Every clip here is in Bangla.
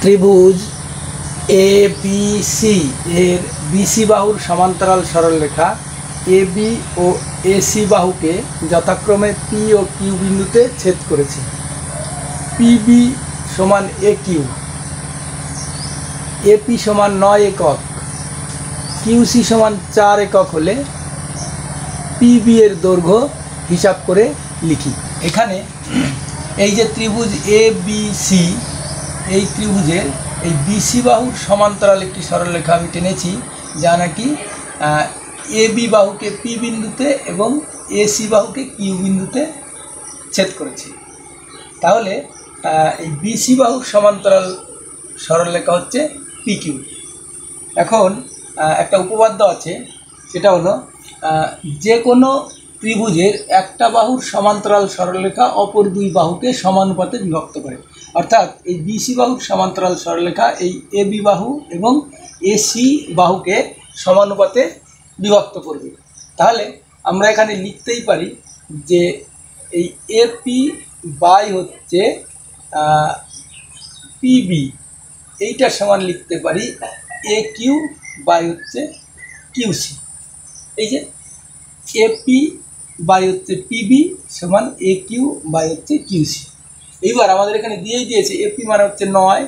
ত্রিভুজ এ বি সি এর বিসি বাহুর সমান্তরাল সরলরেখা এ বি ও এসি বাহুকে যথাক্রমে পি ও কিউ বিন্দুতে ছেদ করেছে। পিবি সমান এ কিউ, এপি সমান 9 একক, কিউসি সমান 4 একক হলে পিবি এর দৈর্ঘ্য হিসাব করে লিখি। এখানে এই যে ত্রিভুজ এ বি সি, এই ত্রিভুজের এই বিসি বাহুর সমান্তরাল একটি সরলরেখা আমি টেনেছি, যা নাকি এ বি বাহুকে পি বিন্দুতে এবং এসি বাহুকে কিউ বিন্দুতে ছেদ করেছি। তাহলে এই বিসি বাহুর সমান্তরাল সরলরেখা হচ্ছে পি কিউ। এখন একটা উপপাদ্য আছে, সেটা হলো যে কোনো ত্রিভুজের একটা বাহুর সমান্তরাল সরলরেখা অপর দুই বাহুকে সমানুপাতে বিভক্ত করে। অর্থাৎ এই বিসি বাহুর সমান্তরাল সরলরেখা এই এ বি বাহু এবং এসি বাহুকে সমানুপাতে বিভক্ত করবে। তাহলে আমরা এখানে লিখতেই পারি যে এই এপি বাই হচ্ছে পিবি, এইটার সমান লিখতে পারি এ কিউ বাই হচ্ছে কিউসি। এই যে এপি বাই হচ্ছে পিবি সমান এ কিউ বাই হচ্ছে কিউসি। এইবার আমাদের এখানে দিয়েই দিয়েছে এপি মানে হচ্ছে 9,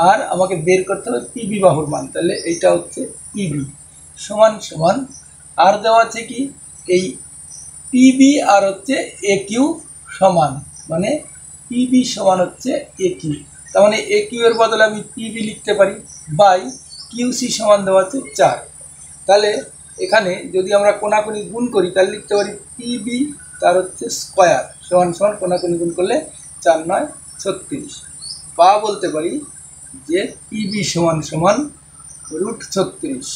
আর আমাকে বের করতে হবে পিবি বাহুর মান। তাহলে এইটা হচ্ছে পিবি সমান সমান, আর দেওয়া আছে কি এই পিবি আর হচ্ছে এ কিউ সমান, মানে পিবি সমান হচ্ছে এ কিউ। তার মানে এ কিউ এর বদলে আমি পিবি লিখতে পারি বাই কিউসি সমান দেওয়া আছে 4। তাহলে এখানে যদি আমরা কোনাকুনি গুণ করি তাহলে লিখতে পারি পিবি তার হচ্ছে স্কোয়ার সমান সমান কোনাকুনি গুণ করলে 4 9 36, বা বলতে পারি যে পিবি সমান সমান √36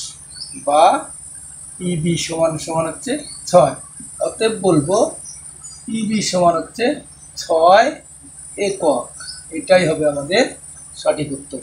বা পিবি সমান সমান হচ্ছে 6। অতএব বলবো পিবি সমান হচ্ছে 6 একক। এটাই হবে আমাদের সঠিক উত্তর।